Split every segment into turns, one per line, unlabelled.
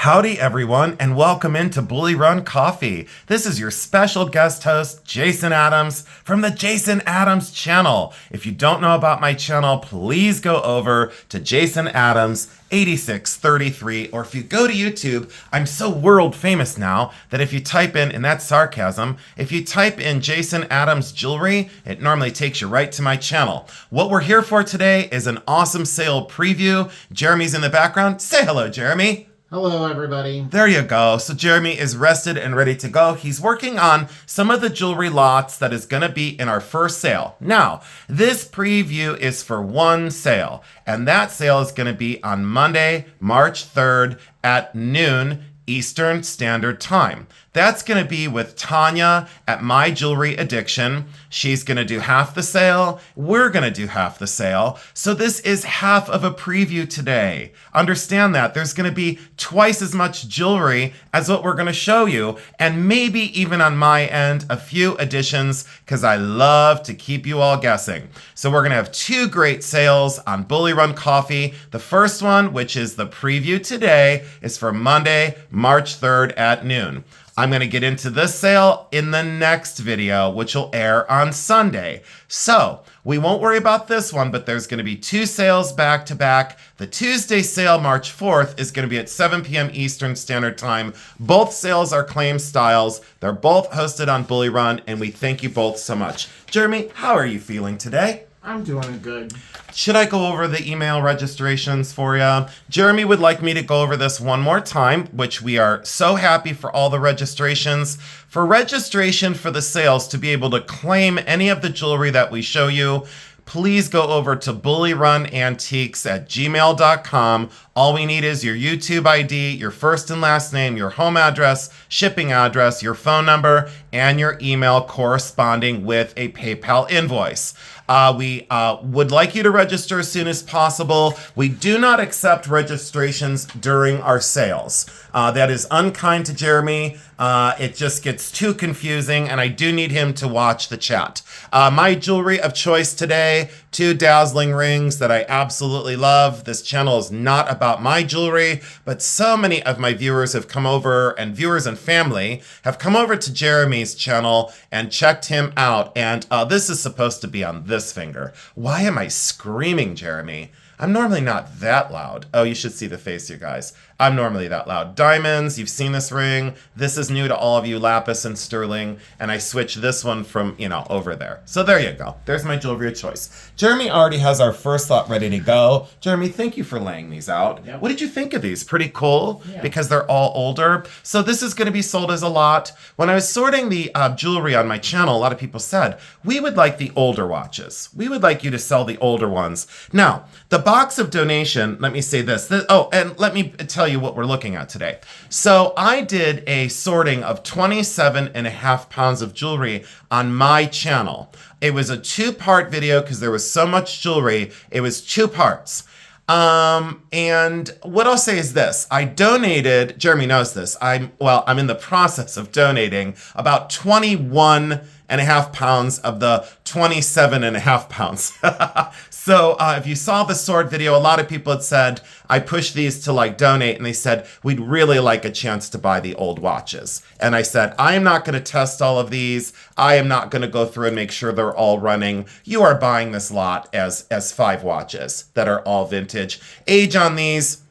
Howdy everyone, and welcome into Bully Run Coffee. This is your special guest host, Jason Adams, from the Jason Adams channel. If you don't know about my channel, please go over to Jason Adams 8633, or if you go to YouTube, I'm so world famous now that if you type in, and that's sarcasm, if you type in Jason Adams jewelry, it normally takes you right to my channel. What we're here for today is an awesome sale preview. Jeremy's in the background. Say hello, Jeremy.
Hello, everybody.
There you go. So Jeremy is rested and ready to go. He's working on some of the jewelry lots that is going to be in our first sale. Now, this preview is for one sale, and that sale is going to be on Monday, March 3rd at noon Eastern Standard Time. That's going to be with Tanya at My Jewelry Addiction. She's going to do half the sale. We're going to do half the sale. So this is half of a preview today. Understand that. There's going to be twice as much jewelry as what we're going to show you. And maybe even on my end, a few additions, because I love to keep you all guessing. So we're going to have two great sales on Bully Run Coffee. The first one, which is the preview today, is for Monday, March 3rd at noon. I'm going to get into this sale in the next video, which will air on Sunday. So we won't worry about this one, but there's going to be two sales back to back. The Tuesday sale, March 4th, is going to be at 7 p.m. Eastern Standard Time. Both sales are claim styles. They're both hosted on Bully Run, and we thank you both so much. Jeremy, how are you feeling today?
I'm doing good.
Should I go over the email registrations for you? Jeremy would like me to go over this one more time, which we are so happy for all the registrations. For registration for the sales to be able to claim any of the jewelry that we show you, please go over to bullyrunantiques@gmail.com. All we need is your YouTube ID, your first and last name, your home address, shipping address, your phone number, and your email corresponding with a PayPal invoice. We would like you to register as soon as possible. We do not accept registrations during our sales. That is unkind to Jeremy. It just gets too confusing, and I do need him to watch the chat. My jewelry of choice today, two dazzling rings that I absolutely love. This channel is not about my jewelry, but so many of my viewers have come over, and viewers and family have come over to Jeremy's channel and checked him out. And this is supposed to be on this finger. Why am I screaming, Jeremy? I'm normally not that loud. Oh, you should see the face, you guys. I'm normally that loud. Diamonds, you've seen this ring. This is new to all of you, lapis and sterling. And I switched this one from, over there. So there you go. There's my jewelry of choice. Jeremy already has our first lot ready to go. Jeremy, thank you for laying these out. Yep. What did you think of these? Pretty cool, yeah, because they're all older. So this is going to be sold as a lot. When I was sorting the jewelry on my channel, a lot of people said, we would like the older watches. We would like you to sell the older ones. Now, the box of donation, let me say this. And let me tell you what we're looking at today. So I did a sorting of 27.5 pounds of jewelry on my channel. It was a two-part video because there was so much jewelry. It was two parts. And what I'll say is this. I donated, Jeremy knows this, I'm in the process of donating about 21.5 pounds of the 27.5 pounds. So if you saw the sword video, a lot of people had said, I pushed these to donate, and they said, we'd really like a chance to buy the old watches. And I said, I am not going to test all of these. I am not going to go through and make sure they're all running. You are buying this lot as 5 watches that are all vintage. Age on these,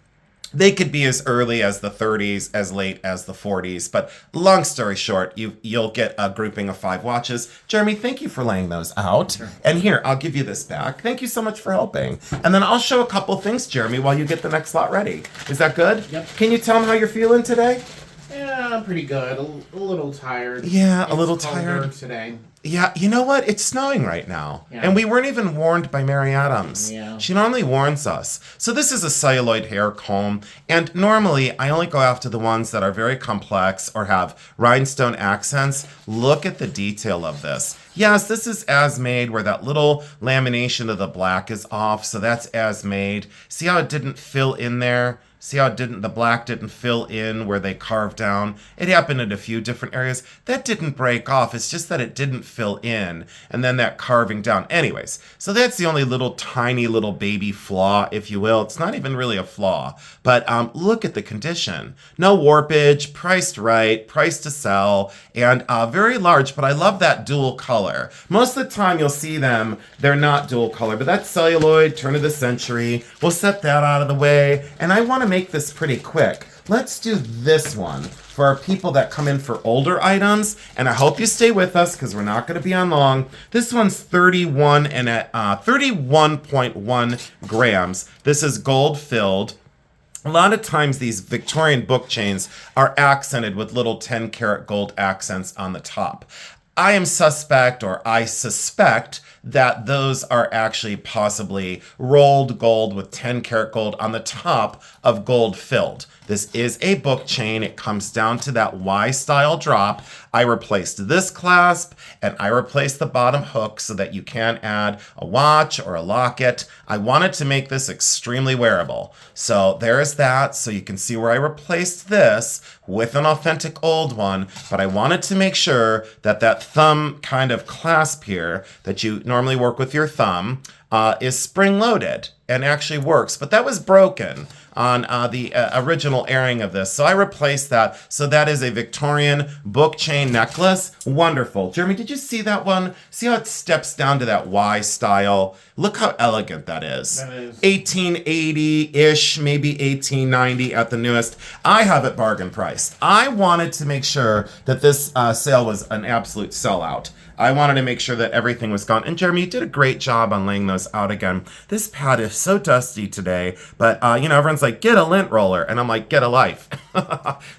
they could be as early as the 30s, as late as the 40s. But long story short, you'll get a grouping of 5 watches. Jeremy, thank you for laying those out. Sure. And here, I'll give you this back. Thank you so much for helping. And then I'll show a couple things, Jeremy, while you get the next lot ready. Is that good? Yep. Can you tell them how you're feeling today?
Yeah, I'm pretty good. A little tired.
Yeah, a little tired
today.
Yeah, you know what? It's snowing right now. Yeah. And we weren't even warned by Mary Adams. Yeah. She normally warns us. So this is a celluloid hair comb. And normally, I only go after the ones that are very complex or have rhinestone accents. Look at the detail of this. Yes, this is as made where that little lamination of the black is off. So that's as made. See how it didn't fill in there? See how the black didn't fill in where they carved down? It happened in a few different areas. That didn't break off. It's just that it didn't fill in, and then that carving down. Anyways, so that's the only little tiny little baby flaw, if you will. It's not even really a flaw, but look at the condition. No warpage, priced right, priced to sell, and very large, but I love that dual color. Most of the time you'll see them, they're not dual color, but that's celluloid, turn of the century. We'll set that out of the way, and I want to make this pretty quick. Let's do this one for our people that come in for older items, and I hope you stay with us because we're not going to be on long. This one's 31.1 grams. This is gold filled. A lot of times these Victorian book chains are accented with little 10 karat gold accents on the top. I suspect that those are actually possibly rolled gold with 10 karat gold on the top of gold filled. This is a book chain. It comes down to that Y style drop. I replaced this clasp and I replaced the bottom hook so that you can add a watch or a locket. I wanted to make this extremely wearable. So there's that. So you can see where I replaced this with an authentic old one, but I wanted to make sure that that thumb kind of clasp here that you normally work with your thumb is spring-loaded and actually works, but that was broken on the original airing of this. So I replaced that. So that is a Victorian book chain necklace. Wonderful. Jeremy, did you see that one? See how it steps down to that Y style? Look how elegant that is.
That is.
1880-ish, maybe 1890 at the newest. I have it bargain priced. I wanted to make sure that this sale was an absolute sellout. I wanted to make sure that everything was gone. And Jeremy, you did a great job on laying those out again. This pad is so dusty today, but everyone's like, get a lint roller. And I'm like, get a life.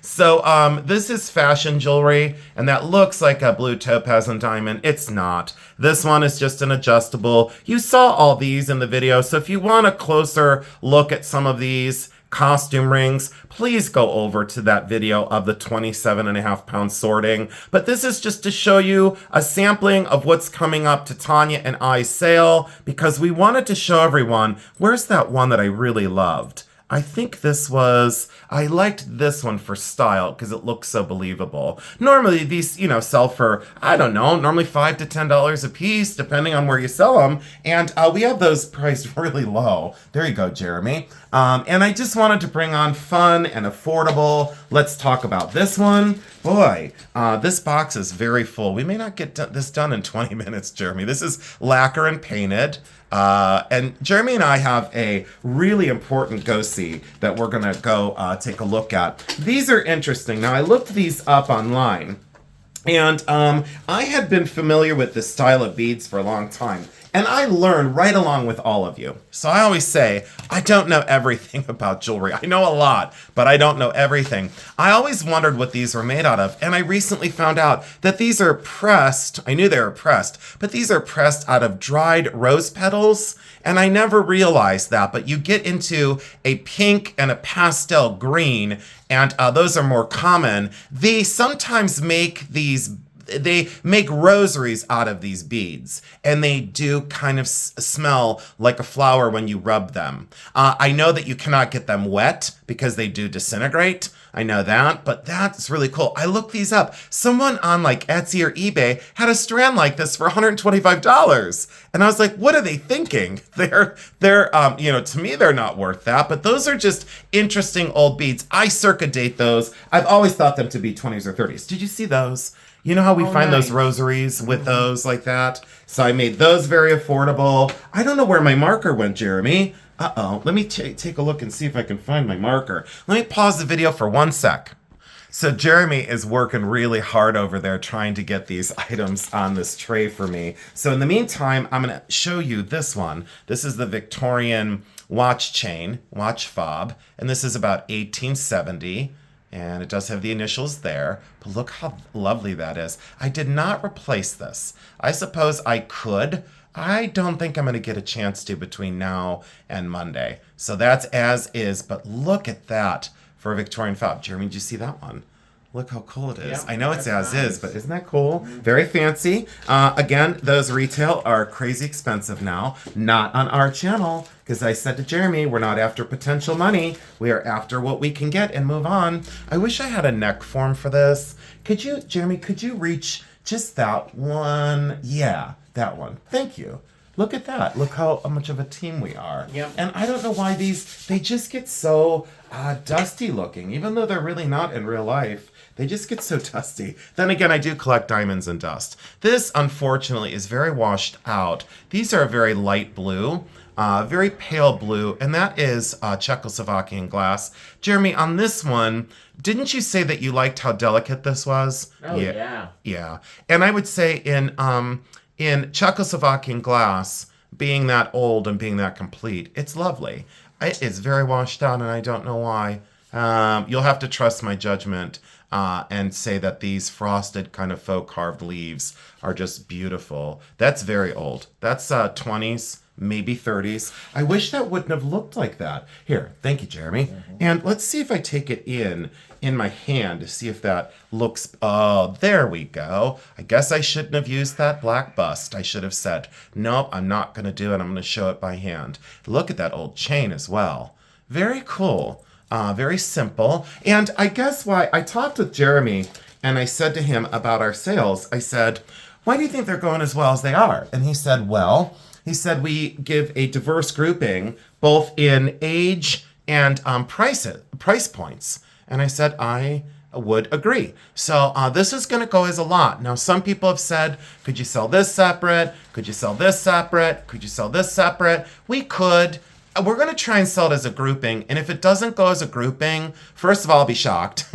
So this is fashion jewelry, and that looks like a blue topaz and diamond. It's not. This one is just an adjustable. You saw all these in the video, so if you want a closer look at some of these costume rings, please go over to that video of the 27.5-pound sorting. But this is just to show you a sampling of what's coming up to Tanya and I's sale, because we wanted to show everyone, where's that one that I really loved? I think I liked this one for style because it looks so believable. Normally these, sell for, I don't know, normally $5 to $10 a piece, depending on where you sell them. And we have those priced really low. There you go, Jeremy. And I just wanted to bring on fun and affordable. Let's talk about this one. Boy, this box is very full. We may not get this done in 20 minutes, Jeremy. This is lacquer and painted. And Jeremy and I have a really important go-see that we're going to go take a look at. These are interesting. Now, I looked these up online, and I had been familiar with this style of beads for a long time. And I learned right along with all of you. So I always say, I don't know everything about jewelry. I know a lot, but I don't know everything. I always wondered what these were made out of. And I recently found out that these are pressed. I knew they were pressed, but these are pressed out of dried rose petals. And I never realized that, but you get into a pink and a pastel green, and those are more common. They sometimes make rosaries out of these beads, and they do kind of smell like a flower when you rub them. I know that you cannot get them wet because they do disintegrate. I know that, but that's really cool. I looked these up. Someone on like Etsy or eBay had a strand like this for $125. And I was like, what are they thinking? They're to me, they're not worth that, but those are just interesting old beads. I circa date those. I've always thought them to be 20s or 30s. Did you see those? You know how we find
nice.
those rosaries with those like that? So I made those very affordable. I don't know where my marker went, Jeremy. Uh-oh. Let me take a look and see if I can find my marker. Let me pause the video for 1 sec. So Jeremy is working really hard over there trying to get these items on this tray for me. So in the meantime, I'm going to show you this one. This is the Victorian watch chain, watch fob, and this is about 1870. And it does have the initials there, but look how lovely that is. I did not replace this. I suppose I could. I don't think I'm going to get a chance to between now and Monday. So that's as is, but look at that for a Victorian fob. Jeremy, did you see that one? Look how cool it is.
Yep,
I know it's as
nice.
is, but isn't that cool? Very fancy. Again, those retail are crazy expensive now. Not on our channel, because I said to Jeremy, we're not after potential money. We are after what we can get and move on. I wish I had a neck form for this. Jeremy, could you reach Just that one. Yeah, that one. Thank you. Look at that. Look how much of a team we are.
Yep.
And I don't know why they just get so dusty looking, even though they're really not in real life. They just get so dusty. Then again, I do collect diamonds and dust. This, unfortunately, is very washed out. These are a very light blue, very pale blue, and that is Czechoslovakian glass. Jeremy, on this one, didn't you say that you liked how delicate this was?
Oh, yeah.
Yeah. And I would say in Czechoslovakian glass, being that old and being that complete, it's lovely. It's very washed out, and I don't know why. You'll have to trust my judgment and say that these frosted kind of faux carved leaves are just beautiful. That's very old. That's 20s, maybe 30s. I wish that wouldn't have looked like that. Here, thank you, Jeremy. Mm-hmm. And let's see if I take it in my hand to see if that looks, oh, there we go. I guess I shouldn't have used that black bust. I should have said, nope, I'm not going to do it. I'm going to show it by hand. Look at that old chain as well. Very cool. Very simple. And I guess why I talked with Jeremy and I said to him about our sales, I said, why do you think they're going as well as they are? And he said, we give a diverse grouping both in age and price points. And I said, I would agree. So this is going to go as a lot. Now, some people have said, could you sell this separate? Could you sell this separate? Could you sell this separate? We could. We're going to try and sell it as a grouping. And if it doesn't go as a grouping, first of all, I'll be shocked.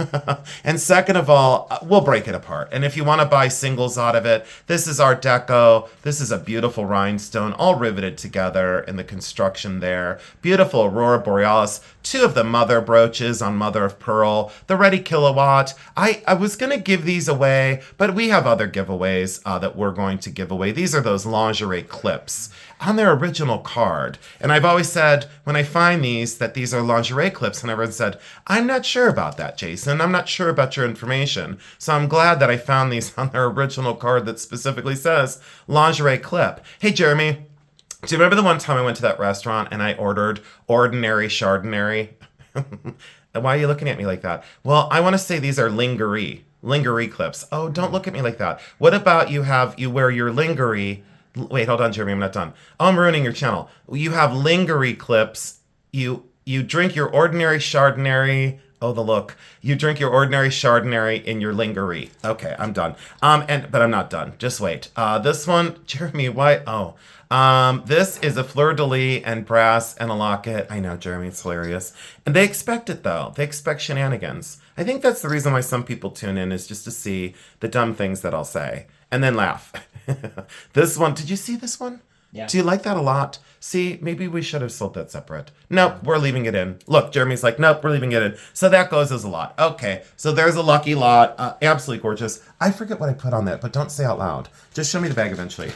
And second of all, we'll break it apart. And if you want to buy singles out of it, this is Art Deco. This is a beautiful rhinestone, all riveted together in the construction there. Beautiful Aurora Borealis. 2 of the mother brooches on mother of pearl. The Ready Kilowatt. I was going to give these away, but we have other giveaways that we're going to give away. These are those lingerie clips on their original card. And I've always said, when I find these, that these are lingerie clips, and everyone said, I'm not sure about that, Jason. I'm not sure about your information. So I'm glad that I found these on their original card that specifically says lingerie clip. Hey, Jeremy, do you remember the one time I went to that restaurant and I ordered ordinary Chardonnay? Why are you looking at me like that? Well, I want to say these are lingerie clips. Oh, don't look at me like that. What about you wear your lingerie? Wait, hold on, Jeremy, I'm not done. Oh, I'm ruining your channel. You have lingerie clips. You drink your ordinary Chardonnay. Oh, the look. You drink your ordinary Chardonnay in your lingerie. Okay, I'm done. But I'm not done. Just wait. This one, Jeremy, why? Oh. This is a fleur-de-lis and brass and a locket. I know, Jeremy, it's hilarious. And they expect it, though. They expect shenanigans. I think that's the reason why some people tune in, is just to see the dumb things that I'll say. And then laugh. This one, did you see this one?
Yeah.
Do you like that a lot? See, maybe we should have sold that separate. Nope, we're leaving it in. Look, Jeremy's like, nope, we're leaving it in. So that goes as a lot. Okay, so there's a lucky lot. Absolutely gorgeous. I forget what I put on that, but don't say out loud. Just show me the bag eventually.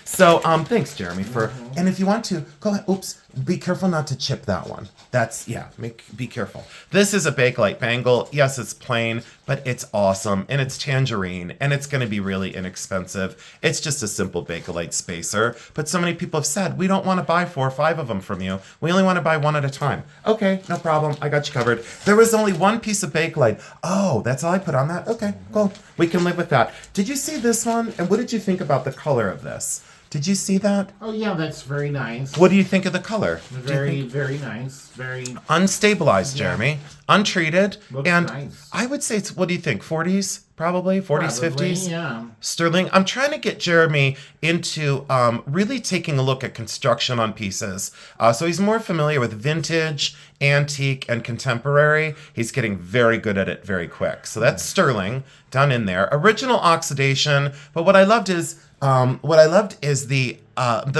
So, thanks, Jeremy, for... Mm-hmm. And if you want to, go ahead. Oops, be careful not to chip that one. That's, yeah, be careful. This is a Bakelite bangle. Yes, it's plain, but it's awesome, and it's tangerine, and it's going to be really inexpensive. It's just a simple Bakelite spacer, but so many people have said, we don't want to buy 4 or 5 of them from you. We only want to buy one at a time. Okay, no problem. I got you covered. There was only one piece of Bakelite. Oh, that's all I put on that? Okay, cool. We can live with that. Did you see this one? And what did you think about the color of this? Did you see that?
Oh, yeah, that's very nice.
What do you think of the color?
Very nice. Very...
Unstabilized, Jeremy. Untreated.
Looks
and
nice.
I would say it's, what do you think, 40s? Probably? 40s,
Probably,
50s?
yeah.
Sterling. I'm trying to get Jeremy into really taking a look at construction on pieces. So he's more familiar with vintage, antique, and contemporary. He's getting very good at it very quick. So that's sterling done in there. Original oxidation. But what I loved is the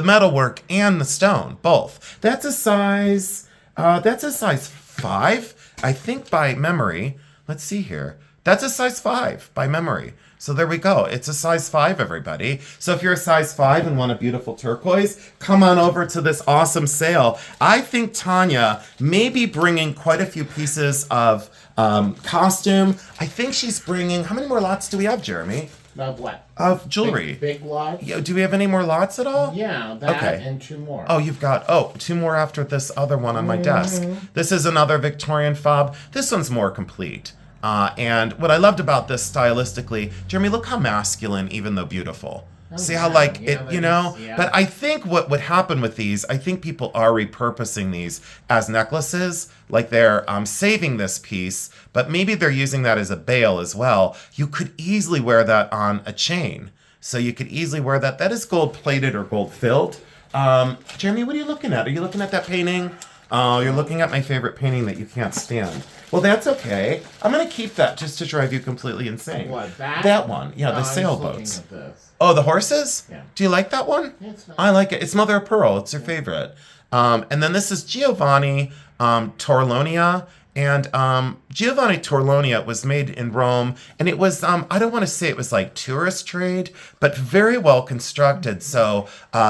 metalwork and the stone, both. That's a size 5, I think, by memory. Let's see here. That's a size 5 by memory. So there we go. It's a size 5, everybody. So if you're a size 5 and want a beautiful turquoise, come on over to this awesome sale. I think Tanya may be bringing quite a few pieces of costume. I think she's bringing, how many more lots do we have, Jeremy?
Of what?
Of jewelry.
Big lots?
Yeah, do we have any more lots at all?
Yeah, that
okay.
And 2 more.
Oh, you've got, 2 more after this other one on my desk. This is another Victorian fob. This one's more complete. And what I loved about this stylistically, Jeremy, look how masculine, even though beautiful.
Oh,
See how
yeah.
like
Yeah,
it, you know?
yeah.
But I think what would happen with these, I think people are repurposing these as necklaces, like they're saving this piece, but maybe they're using that as a bail as well. You could easily wear that on a chain. So you could easily wear that. That is gold plated or gold filled. Jeremy, what are you looking at? Are you looking at that painting? Oh, you're looking at my favorite painting that you can't stand. Well, that's okay. I'm going to keep that just to drive you completely insane.
What, that?
That one. Yeah,
No,
the
I'm just
sailboats.
looking at this.
Oh, the horses?
Yeah.
Do you like that one?
Yeah, it's nice.
I like it. It's Mother of Pearl. It's her favorite. And then this is Giovanni Torlonia. And Giovanni Torlonia was made in Rome. And it was, I don't want to say it was like tourist trade, but very well constructed. So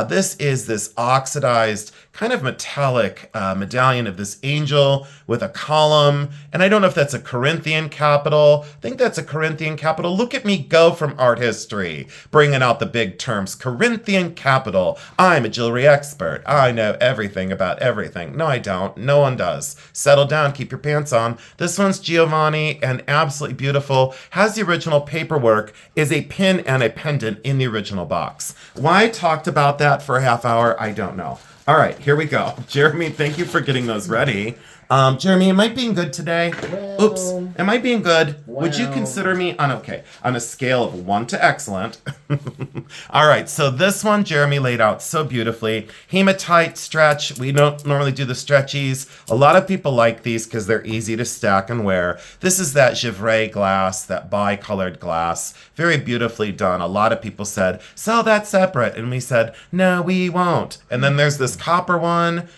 this is this oxidized, kind of metallic medallion of this angel with a column. And I don't know if that's a Corinthian capital. I think that's a Corinthian capital. Look at me go from art history, bringing out the big terms. Corinthian capital. I'm a jewelry expert. I know everything about everything. No, I don't. No one does. Settle down. Keep your pants on. This one's Giovanni and absolutely beautiful. Has the original paperwork, is a pin and a pendant in the original box. Why I talked about that for a half hour, I don't know. All right, here we go. Jeremy, thank you for getting those ready. Jeremy, am I being good today?
Well,
Oops. Am I being good? Would you
well.
consider me on a scale of 1 to excellent? All right, so this one Jeremy laid out so beautifully. Hematite stretch. We don't normally do the stretchies. A lot of people like these because they're easy to stack and wear. This is that Givray glass, that bicolored glass. Very beautifully done. A lot of people said, sell that separate. And we said, no, we won't. And then there's this copper one.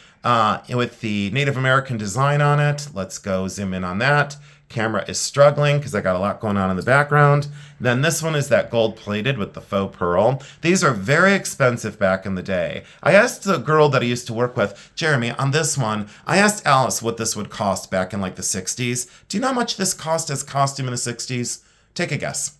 With the Native American design on it. Let's go zoom in on that. Camera is struggling because I got a lot going on in the background. Then this one is that gold plated with the faux pearl. These are very expensive back in the day. I asked the girl that I used to work with, Jeremy, on this one, I asked Alice what this would cost back in like the 60s. Do you know how much this cost as costume in the 60s? Take a guess.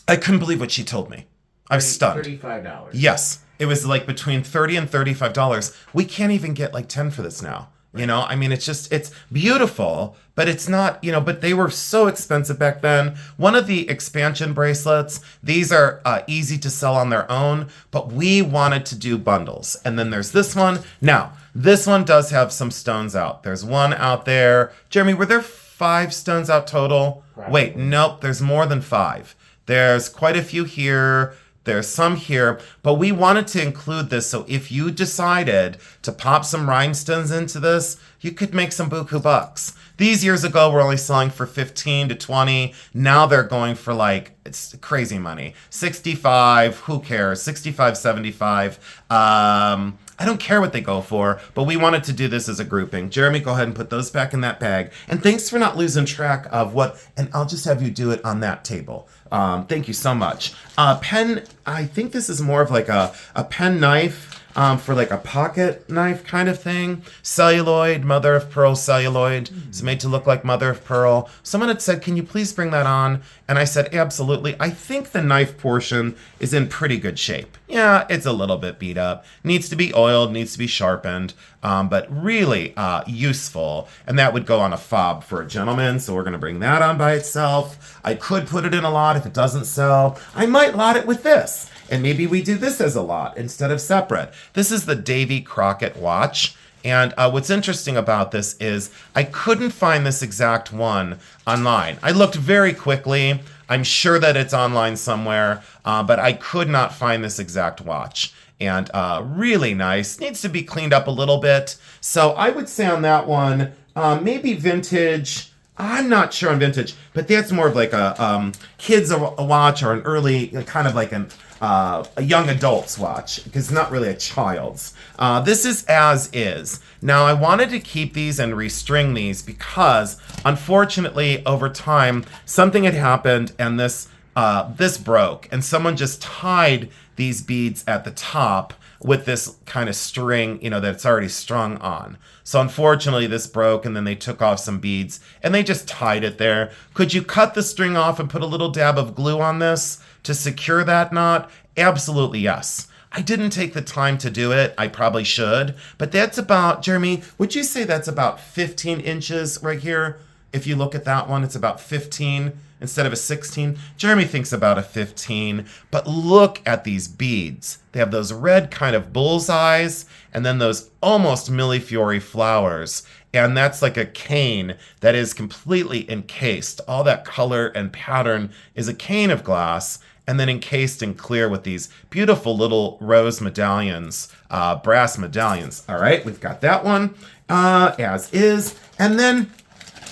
I couldn't believe what she told me. I'm stunned.
$35.
Yes. It was like between $30 and $35. We can't even get like 10 for this now. You know, I mean, it's beautiful, but it's not, but they were so expensive back then. One of the expansion bracelets, these are easy to sell on their own, but we wanted to do bundles. And then there's this one. Now, this one does have some stones out. There's one out there. Jeremy, were there 5 stones out total?
Probably.
Wait, nope, there's more than 5. There's quite a few here. There's some here, but we wanted to include this. So if you decided to pop some rhinestones into this, you could make some buku bucks. These years ago were only selling for 15 to 20. Now they're going for like, it's crazy money. 65, who cares? 65, 75. I don't care what they go for, but we wanted to do this as a grouping. Jeremy, go ahead and put those back in that bag. And thanks for not losing track of and I'll just have you do it on that table. Thank you so much. Pen, I think this is more of like a pen knife. For like a pocket knife kind of thing. Celluloid, mother of pearl celluloid. It's made to look like mother of pearl. Someone had said, can you please bring that on? And I said, absolutely. I think the knife portion is in pretty good shape. Yeah, it's a little bit beat up. Needs to be oiled, needs to be sharpened, but really useful. And that would go on a fob for a gentleman. So we're going to bring that on by itself. I could put it in a lot if it doesn't sell. I might lot it with this. And maybe we do this as a lot instead of separate. This is the Davy Crockett watch. And what's interesting about this is I couldn't find this exact one online. I looked very quickly. I'm sure that it's online somewhere, but I could not find this exact watch. And really nice. Needs to be cleaned up a little bit. So I would say on that one, maybe vintage. I'm not sure on vintage, but that's more of like a kid's watch or an early, kind of like a young adult's watch, because it's not really a child's. This is as is. Now, I wanted to keep these and restring these because, unfortunately, over time, something had happened and this broke, and someone just tied these beads at the top with this kind of string, that's already strung on. So unfortunately, this broke, and then they took off some beads, and they just tied it there. Could you cut the string off and put a little dab of glue on this to secure that knot? Absolutely, yes. I didn't take the time to do it. I probably should. But that's about, Jeremy, would you say that's about 15 inches right here? If you look at that one, it's about 15 instead of a 16. Jeremy thinks about a 15, but look at these beads. They have those red kind of bullseyes and then those almost millefiori flowers. And that's like a cane that is completely encased. All that color and pattern is a cane of glass and then encased in clear with these beautiful little rose medallions, brass medallions. All right, we've got that one as is. And then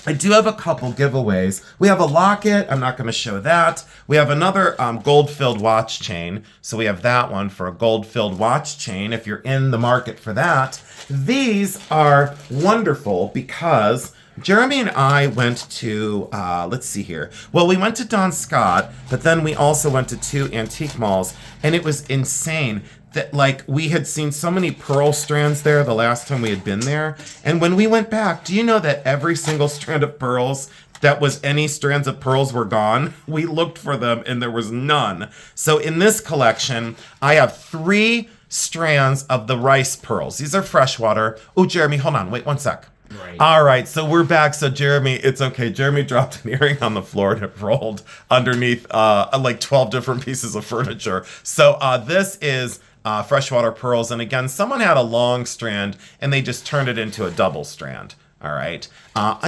I do have a couple giveaways. We have a locket. I'm not going to show that. We have another gold-filled watch chain. So we have that one for a gold-filled watch chain if you're in the market for that. These are wonderful because Jeremy and I went to, let's see here. Well, we went to Don Scott, but then we also went to 2 antique malls, and it was insane that, like, we had seen so many pearl strands there the last time we had been there. And when we went back, do you know that every single strand of pearls that was any strands of pearls were gone? We looked for them and there was none. So in this collection, I have 3 strands of the rice pearls. These are freshwater. Oh, Jeremy, hold on. Wait 1 sec.
Right.
All right, so we're back. So Jeremy, it's okay. Jeremy dropped an earring on the floor and it rolled underneath like 12 different pieces of furniture. So this is freshwater pearls. And again, someone had a long strand and they just turned it into a double strand. All right.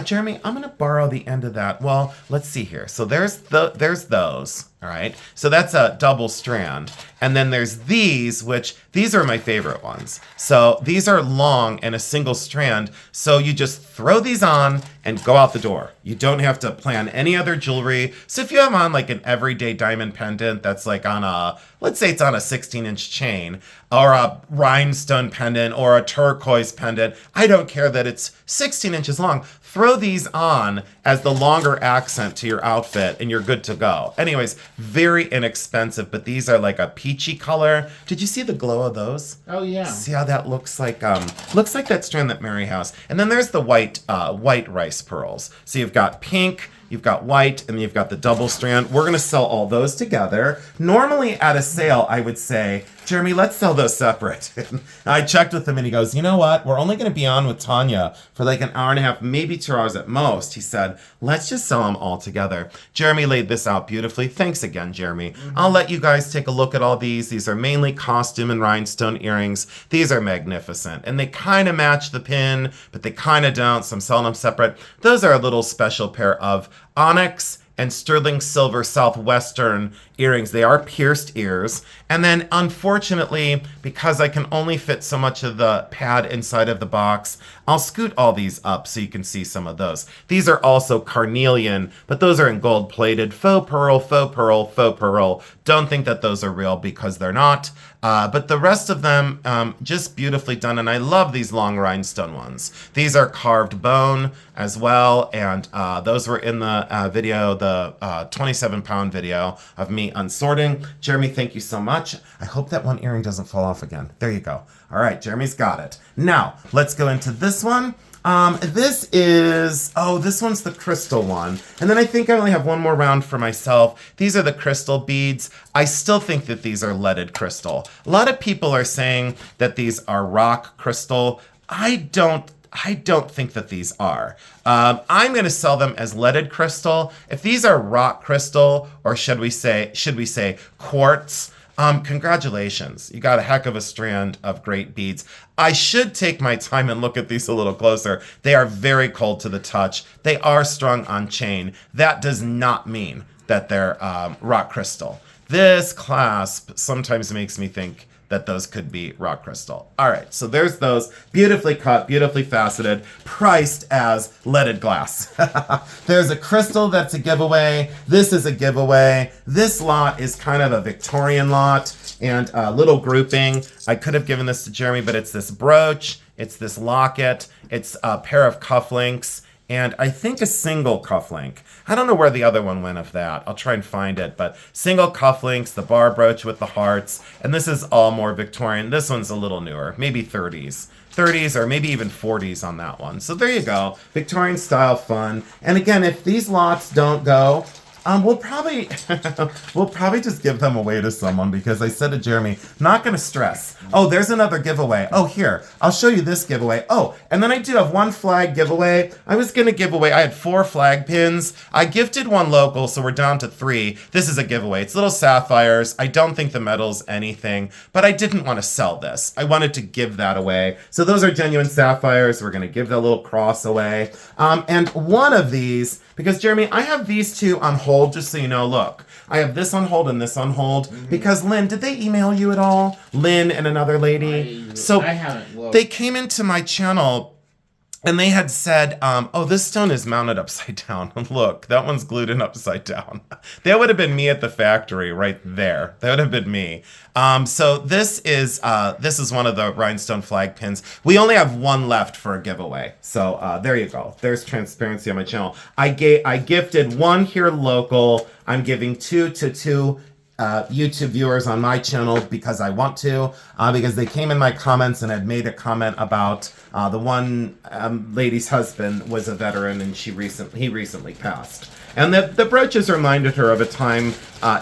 Jeremy, I'm going to borrow the end of that. Well, let's see here. So there's those. All right. So that's a double strand. And then there's these, which these are my favorite ones. So these are long and a single strand. So you just throw these on and go out the door. You don't have to plan any other jewelry. So if you have on like an everyday diamond pendant that's like on a, let's say it's on a 16-inch chain, or a rhinestone pendant or a turquoise pendant, I don't care that it's 16 inches long. Throw these on as the longer accent to your outfit and you're good to go. Anyways, very inexpensive, but these are like a peachy color. Did you see the glow of those?
Oh, yeah.
See how that looks like that strand that Mary has. And then there's the white rice pearls. So you've got pink, you've got white, and then you've got the double strand. We're gonna sell all those together. Normally at a sale, I would say, Jeremy, let's sell those separate. I checked with him and he goes, you know what? We're only going to be on with Tanya for like an hour and a half, maybe 2 hours at most. He said, let's just sell them all together. Jeremy laid this out beautifully. Thanks again, Jeremy. Mm-hmm. I'll let you guys take a look at all these. These are mainly costume and rhinestone earrings. These are magnificent. And they kind of match the pin, but they kind of don't. So I'm selling them separate. Those are a little special pair of onyx and sterling silver southwestern earrings. They are pierced ears. And then unfortunately, because I can only fit so much of the pad inside of the box, I'll scoot all these up so you can see some of those. These are also carnelian, but those are in gold plated. Faux pearl, faux pearl, faux pearl. Don't think that those are real because they're not. But the rest of them, just beautifully done. And I love these long rhinestone ones. These are carved bone as well. And those were in the video, the 27-pound video of me unsorting. Jeremy, thank you so much. I hope that one earring doesn't fall off again. There you go. All right, Jeremy's got it. Now, let's go into this one. This one's the crystal one. And then I think I only have one more round for myself. These are the crystal beads. I still think that these are leaded crystal. A lot of people are saying that these are rock crystal. I don't think that these are. I'm going to sell them as leaded crystal. If these are rock crystal, or should we say quartz, congratulations. You got a heck of a strand of great beads. I should take my time and look at these a little closer. They are very cold to the touch. They are strung on chain. That does not mean that they're rock crystal. This clasp sometimes makes me think that those could be rock crystal. All right, so there's those. Beautifully cut, beautifully faceted, priced as leaded glass. There's a crystal that's a giveaway. This is a giveaway. This lot is kind of a Victorian lot and a little grouping. I could have given this to Jeremy, but it's this brooch, it's this locket, it's a pair of cufflinks, and I think a single cufflink. I don't know where the other one went of that. I'll try and find it. But single cufflinks, the bar brooch with the hearts. And this is all more Victorian. This one's a little newer, maybe 30s. 30s or maybe even 40s on that one. So there you go. Victorian style fun. And again, if these lots don't go, We'll probably we'll probably just give them away to someone because I said to Jeremy, not gonna stress. Oh, there's another giveaway. Oh, here, I'll show you this giveaway. Oh, and then I do have one flag giveaway. I was gonna give away, I had 4 flag pins. I gifted one local, so we're down to 3. This is a giveaway. It's little sapphires. I don't think the medal's anything, but I didn't want to sell this. I wanted to give that away. So those are genuine sapphires. We're gonna give the little cross away. And one of these, because Jeremy, I have these 2 on hold, just so you know. Look, I have this on hold and this on hold because Lynn, did they email you at all? Lynn and another lady.
I haven't looked.
They came into my channel and they had said, oh, this stone is mounted upside down. Look, that one's glued in upside down. That would have been me at the factory right there. That would have been me. So this is one of the rhinestone flag pins. We only have one left for a giveaway. So there you go. There's transparency on my channel. I gifted one here local. I'm giving 2 to 2 YouTube viewers on my channel because I want to, because they came in my comments and had made a comment about the one lady's husband was a veteran and he recently passed. And the brooches reminded her of a time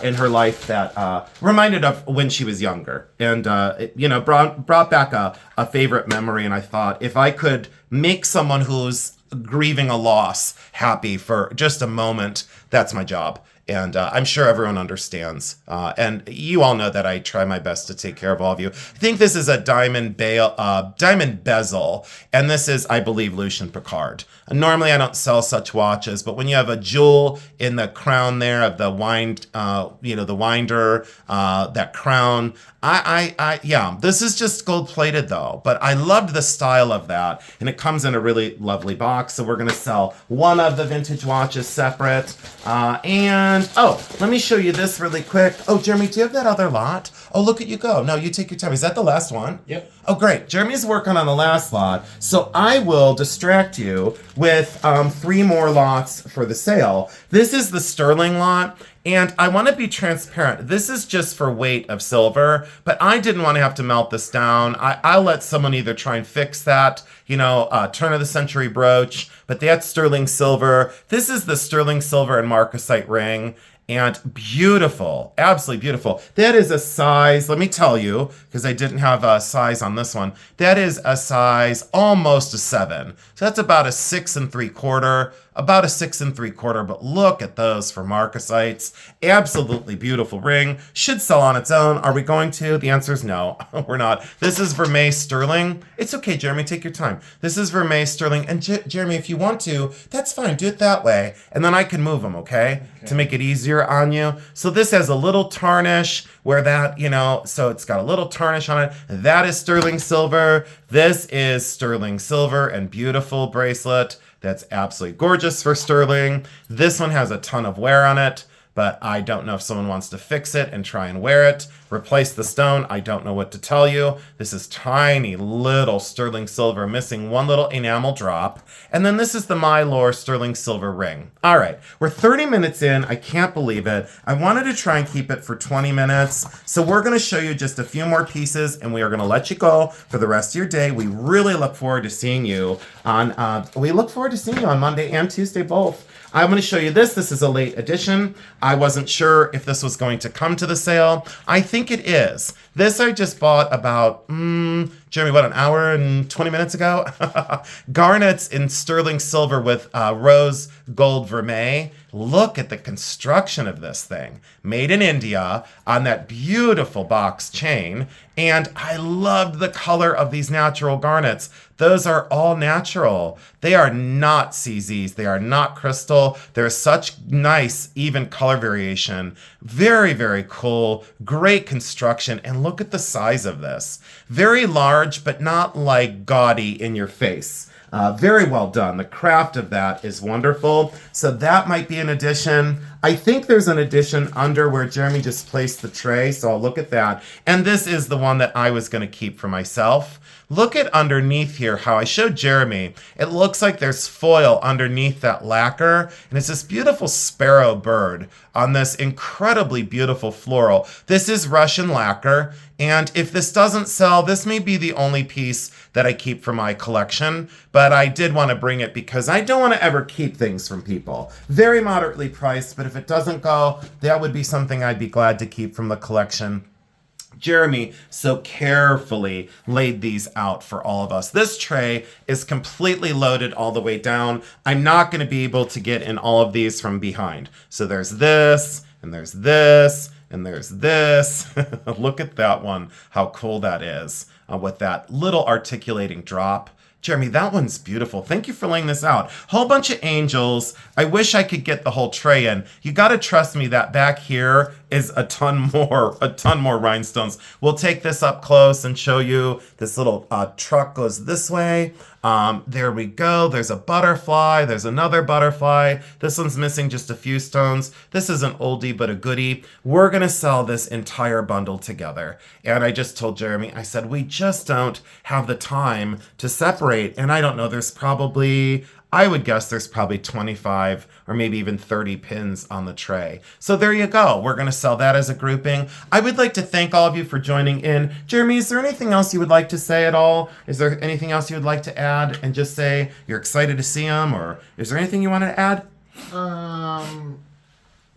in her life that reminded of when she was younger, and brought back a favorite memory. And I thought, if I could make someone who's grieving a loss happy for just a moment, that's my job. And I'm sure everyone understands. And you all know that I try my best to take care of all of you. I think this is a diamond bezel. And this is, I believe, Lucien Piccard. Normally, I don't sell such watches. But when you have a jewel in the crown there of the the winder, that crown, yeah, this is just gold plated though. But I loved the style of that. And it comes in a really lovely box. So we're going to sell one of the vintage watches separate. And, oh, let me show you this really quick. Oh, Jeremy, do you have that other lot? Oh, look at you go. No, you take your time. Is that the last one?
Yep.
Oh, great. Jeremy's working on the last lot. So I will distract you with 3 more lots for the sale. This is the sterling lot. And I want to be transparent. This is just for weight of silver, but I didn't want to have to melt this down. I'll let someone either try and fix that, turn of the century brooch, but that's sterling silver. This is the sterling silver and marcasite ring. And beautiful, absolutely beautiful. That is a size, let me tell you, because I didn't have a size on this one. That is a size almost a 7. So that's about a 6 3/4, about a 6 3/4. But look at those for marcasites. Absolutely beautiful ring. Should sell on its own. Are we going to? The answer is no, we're not. This is Vermeil sterling. It's okay, Jeremy, take your time. This is Vermeil sterling. And Jeremy, if you want to, that's fine. Do it that way. And then I can move them, okay? To make it easier on you. So this has a little tarnish where that, so it's got a little tarnish on it. That is sterling silver. This is sterling silver and beautiful bracelet. That's absolutely gorgeous for sterling. This one has a ton of wear on it, but I don't know if someone wants to fix it and try and wear it. Replace the stone. I don't know what to tell you. This is tiny little sterling silver, missing one little enamel drop. And then this is the Mylor sterling silver ring. All right, we're 30 minutes in. I can't believe it. I wanted to try and keep it for 20 minutes. So we're going to show you just a few more pieces and we are going to let you go for the rest of your day. We really look forward to seeing you on Monday and Tuesday both. I'm going to show you this. This is a late edition. I wasn't sure if this was going to come to the sale. I think it is. This I just bought about, Jeremy, an hour and 20 minutes ago? Garnets in sterling silver with rose gold vermeil. Look at the construction of this thing. Made in India on that beautiful box chain. And I loved the color of these natural garnets. Those are all natural. They are not CZs. They are not crystal. There's such nice, even color variation. Very, very cool. Great construction. And look at the size of this. Very large, but not like gaudy in your face. Very well done. The craft of that is wonderful. So that might be an addition. I think there's an addition under where Jeremy just placed the tray. So I'll look at that. And this is the one that I was going to keep for myself. Look at underneath here how I showed Jeremy. It looks like there's foil underneath that lacquer. And it's this beautiful sparrow bird on this incredibly beautiful floral. This is Russian lacquer. And if this doesn't sell, this may be the only piece that I keep for my collection. But I did want to bring it because I don't want to ever keep things from people. Very moderately priced, but if it doesn't go, that would be something I'd be glad to keep from the collection. Jeremy so carefully laid these out for all of us. This tray is completely loaded all the way down. I'm not going to be able to get in all of these from behind. So there's this, and there's this, and there's this. Look at that one, how cool that is, with that little articulating drop. Jeremy, that one's beautiful. Thank you for laying this out. Whole bunch of angels. I wish I could get the whole tray in. You got to trust me that back here is a ton more rhinestones. We'll take this up close and show you. This little truck goes this way. There we go. There's a butterfly. There's another butterfly. This one's missing just a few stones. This is an oldie but a goodie. We're going to sell this entire bundle together. And I just told Jeremy, I said, we just don't have the time to separate. And I don't know, there's probably, I would guess there's probably 25 or maybe even 30 pins on the tray. So there you go. We're going to sell that as a grouping. I would like to thank all of you for joining in. Jeremy, is there anything else you would like to say at all? Is there anything else you would like to add and just say you're excited to see them? Or is there anything you want to add?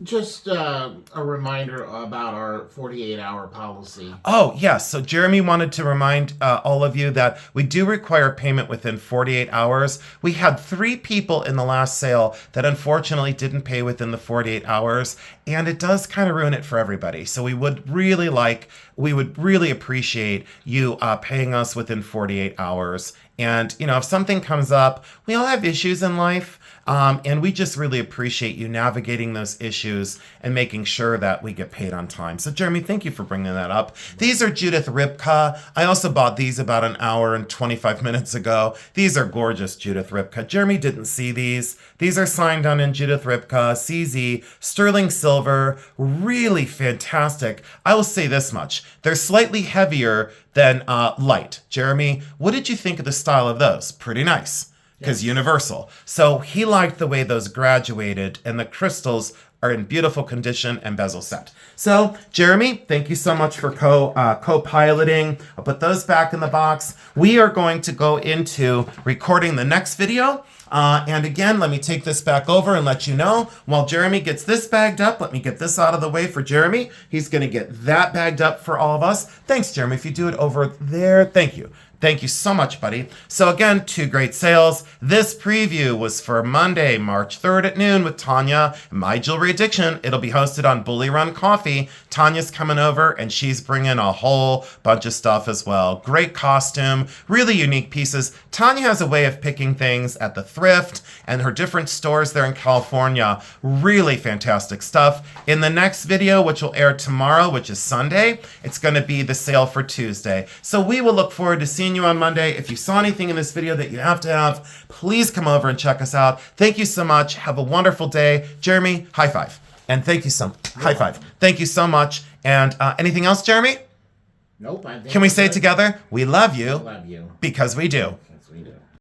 Just a reminder about our 48-hour policy.
Oh, yes. So Jeremy wanted to remind all of you that we do require payment within 48 hours. We had 3 people in the last sale that unfortunately didn't pay within the 48 hours, and it does kind of ruin it for everybody. So we would really appreciate you paying us within 48 hours. And, you know, if something comes up, we all have issues in life. And we just really appreciate you navigating those issues and making sure that we get paid on time. So, Jeremy, thank you for bringing that up. These are Judith Ripka. I also bought these about an hour and 25 minutes ago. These are gorgeous Judith Ripka. Jeremy didn't see these. These are signed on in Judith Ripka, CZ, sterling silver, really fantastic. I will say this much. They're slightly heavier than light. Jeremy, what did you think of the style of those? Pretty nice. Because universal. So he liked the way those graduated, and the crystals are in beautiful condition and bezel set. So, Jeremy, thank you so much for co-piloting. I'll put those back in the box. We are going to go into recording the next video. And again, let me take this back over and let you know, while Jeremy gets this bagged up, let me get this out of the way for Jeremy. He's going to get that bagged up for all of us. Thanks, Jeremy. If you do it over there, thank you. Thank you so much, buddy. So again, 2 great sales. This preview was for Monday, March 3rd at noon with Tanya, My Jewelry Addiction. It'll be hosted on Bully Run Coffee. Tanya's coming over and she's bringing a whole bunch of stuff as well. Great costume, really unique pieces. Tanya has a way of picking things at the thrift and her different stores there in California. Really fantastic stuff. In the next video, which will air tomorrow, which is Sunday, it's going to be the sale for Tuesday. So we will look forward to seeing you on Monday. If you saw anything in this video that you have to have, please come over and check us out. Thank you so much. Have a wonderful day. Jeremy, high five. And thank you high five. Thank you so much. And anything else, Jeremy?
Nope.
Can we say it together? We love you.
Love you.
Because we do.
Okay.